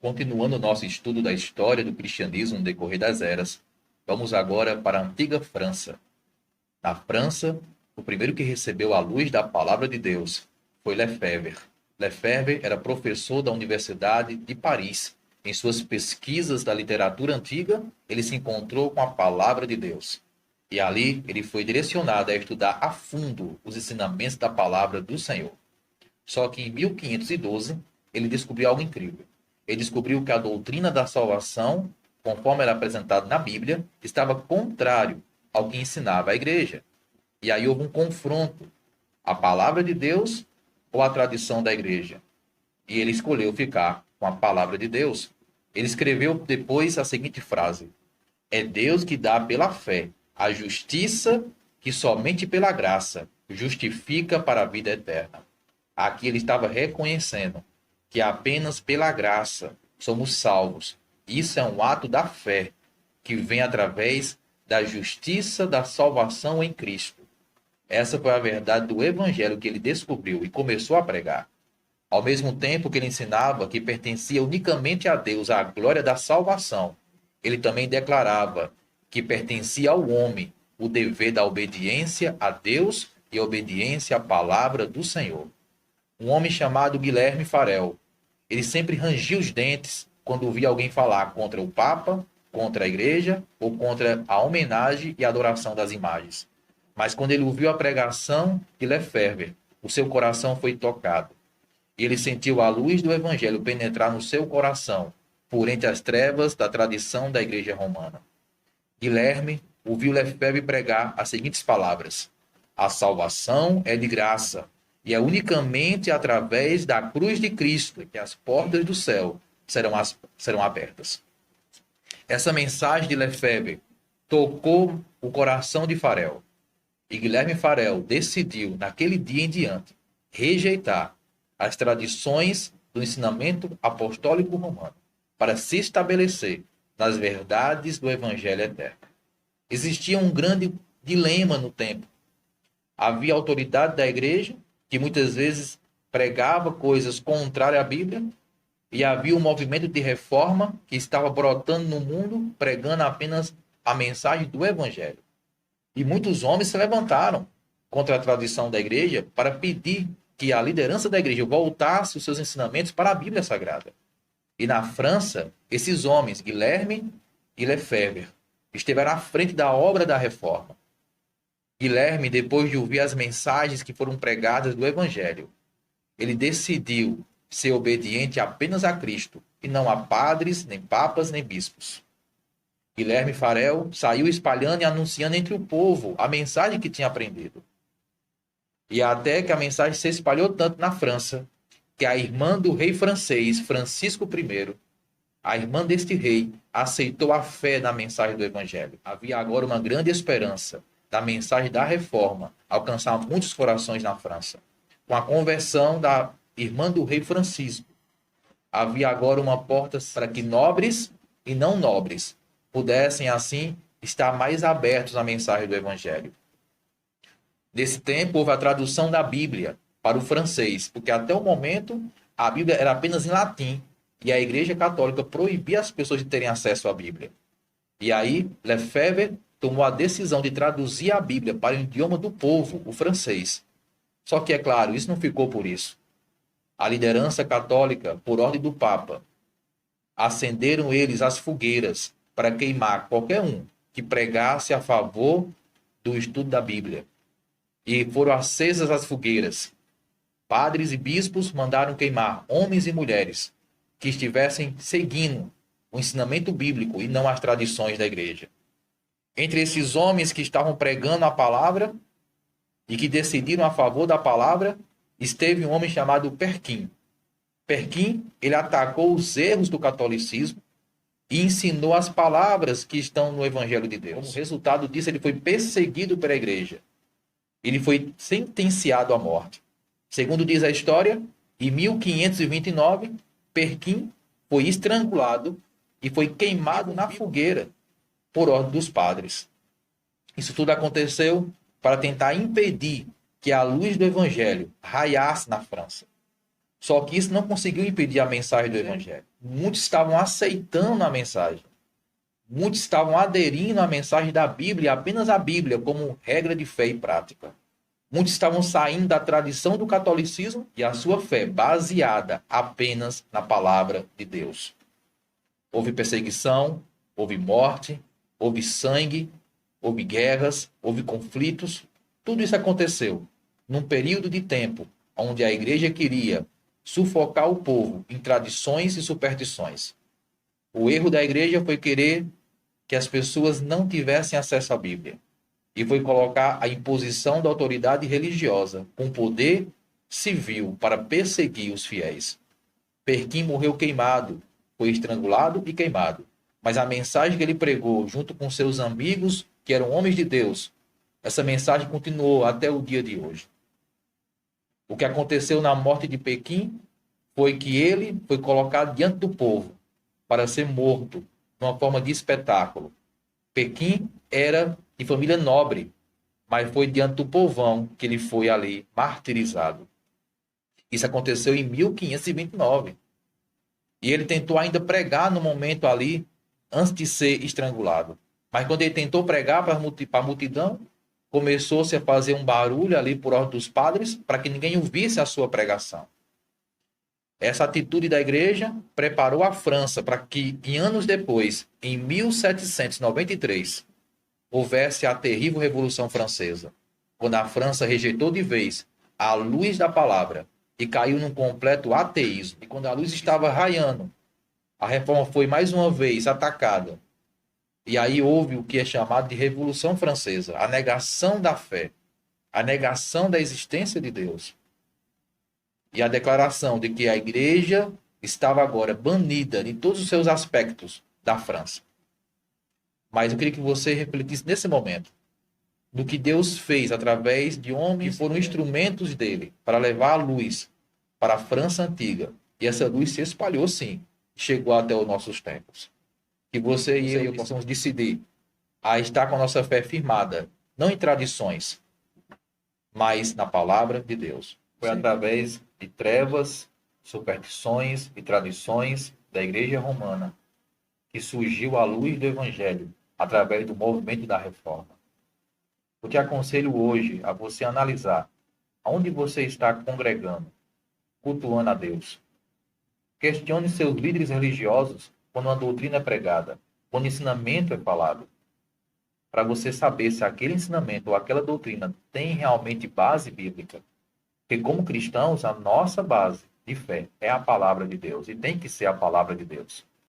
Continuando o nosso estudo da história do cristianismo no decorrer das eras, vamos agora para a antiga França. Na França, o primeiro que recebeu a luz da palavra de Deus foi Lefebvre. Lefebvre era professor da Universidade de Paris. Em suas pesquisas da literatura antiga, ele se encontrou com a palavra de Deus. E ali ele foi direcionado a estudar a fundo os ensinamentos da palavra do Senhor. Só que em 1512, ele descobriu algo incrível. Ele descobriu que a doutrina da salvação, conforme era apresentada na Bíblia, estava contrário ao que ensinava a igreja. E aí houve um confronto. A palavra de Deus ou a tradição da igreja? E ele escolheu ficar com a palavra de Deus. Ele escreveu depois a seguinte frase: é Deus que dá pela fé a justiça que somente pela graça justifica para a vida eterna. Aqui ele estava reconhecendo que apenas pela graça somos salvos. Isso é um ato da fé que vem através da justiça da salvação em Cristo. Essa foi a verdade do evangelho que ele descobriu e começou a pregar. Ao mesmo tempo que ele ensinava que pertencia unicamente a Deus a glória da salvação, ele também declarava que pertencia ao homem o dever da obediência a Deus e obediência à palavra do Senhor. Um homem chamado Guilherme Farel, ele sempre rangia os dentes quando via alguém falar contra o Papa, contra a igreja ou contra a homenagem e adoração das imagens. Mas quando ele ouviu a pregação de Lefebvre, o seu coração foi tocado. E ele sentiu a luz do evangelho penetrar no seu coração, por entre as trevas da tradição da igreja romana. Guilherme ouviu Lefebvre pregar as seguintes palavras: a salvação é de graça, e é unicamente através da cruz de Cristo que as portas do céu serão abertas. Essa mensagem de Lefebvre tocou o coração de Farel. E Guilherme Farel decidiu, naquele dia em diante, rejeitar as tradições do ensinamento apostólico romano para se estabelecer nas verdades do Evangelho eterno. Existia um grande dilema no tempo. Havia a autoridade da igreja, que muitas vezes pregava coisas contrárias à Bíblia, e havia um movimento de reforma que estava brotando no mundo, pregando apenas a mensagem do Evangelho. E muitos homens se levantaram contra a tradição da igreja para pedir que a liderança da igreja voltasse os seus ensinamentos para a Bíblia Sagrada. E na França, esses homens, Guilherme e Lefebvre, estiveram à frente da obra da reforma. Guilherme, depois de ouvir as mensagens que foram pregadas do Evangelho, ele decidiu ser obediente apenas a Cristo e não a padres, nem papas, nem bispos. Guilherme Farel saiu espalhando e anunciando entre o povo a mensagem que tinha aprendido. E até que a mensagem se espalhou tanto na França, que a irmã do rei francês, Francisco I, a irmã deste rei, aceitou a fé na mensagem do Evangelho. Havia agora uma grande esperança da mensagem da reforma alcançar muitos corações na França. Com a conversão da irmã do rei Francisco, havia agora uma porta para que nobres e não nobres pudessem, assim, estar mais abertos à mensagem do Evangelho. Nesse tempo, houve a tradução da Bíblia para o francês, porque até o momento a Bíblia era apenas em latim e a Igreja Católica proibia as pessoas de terem acesso à Bíblia. E aí, Lefebvre tomou a decisão de traduzir a Bíblia para o idioma do povo, o francês. Só que, é claro, isso não ficou por isso. A liderança católica, por ordem do Papa, acenderam eles as fogueiras para queimar qualquer um que pregasse a favor do estudo da Bíblia. E foram acesas as fogueiras. Padres e bispos mandaram queimar homens e mulheres que estivessem seguindo o ensinamento bíblico e não as tradições da igreja. Entre esses homens que estavam pregando a palavra e que decidiram a favor da palavra, esteve um homem chamado Perquim. Perquim, ele atacou os erros do catolicismo e ensinou as palavras que estão no Evangelho de Deus. Como resultado disso, ele foi perseguido pela igreja. Ele foi sentenciado à morte. Segundo diz a história, em 1529, Perquim foi estrangulado e foi queimado na fogueira por ordem dos padres. Isso tudo aconteceu para tentar impedir que a luz do Evangelho raiasse na França. Só que isso não conseguiu impedir a mensagem do Evangelho. Muitos estavam aceitando a mensagem. Muitos estavam aderindo à mensagem da Bíblia, apenas a Bíblia, como regra de fé e prática. Muitos estavam saindo da tradição do catolicismo e a sua fé baseada apenas na palavra de Deus. Houve perseguição, houve morte, houve sangue, houve guerras, houve conflitos. Tudo isso aconteceu num período de tempo onde a igreja queria sufocar o povo em tradições e superstições. O erro da igreja foi querer que as pessoas não tivessem acesso à Bíblia. E foi colocar a imposição da autoridade religiosa com poder civil para perseguir os fiéis. Perquim morreu queimado, foi estrangulado e queimado. Mas a mensagem que ele pregou junto com seus amigos, que eram homens de Deus, essa mensagem continuou até o dia de hoje. O que aconteceu na morte de Perquim foi que ele foi colocado diante do povo para ser morto, numa forma de espetáculo. Perquim era de família nobre, mas foi diante do povão que ele foi ali martirizado. Isso aconteceu em 1529. E ele tentou ainda pregar no momento ali, antes de ser estrangulado. Mas quando ele tentou pregar para a multidão, começou-se a fazer um barulho ali por ordem dos padres, para que ninguém ouvisse a sua pregação. Essa atitude da igreja preparou a França para que, em anos depois, em 1793, houvesse a terrível Revolução Francesa, quando a França rejeitou de vez a luz da palavra e caiu num completo ateísmo. E quando a luz estava raiando, a reforma foi mais uma vez atacada. E aí houve o que é chamado de Revolução Francesa, a negação da fé, a negação da existência de Deus. E a declaração de que a igreja estava agora banida em todos os seus aspectos da França. Mas eu queria que você refletisse nesse momento do que Deus fez através de homens que foram instrumentos dele para levar a luz para a França antiga. E essa luz se espalhou, sim, chegou até os nossos tempos. Que você e eu possamos decidir a estar com a nossa fé firmada, não em tradições, mas na palavra de Deus. Foi através de trevas, superstições e tradições da Igreja Romana que surgiu a luz do Evangelho através do movimento da reforma. Eu te aconselho hoje a você analisar aonde você está congregando, cultuando a Deus. Questione seus líderes religiosos quando a doutrina é pregada, quando o ensinamento é falado, para você saber se aquele ensinamento ou aquela doutrina tem realmente base bíblica. Porque como cristãos, a nossa base de fé é a palavra de Deus, e tem que ser a palavra de Deus.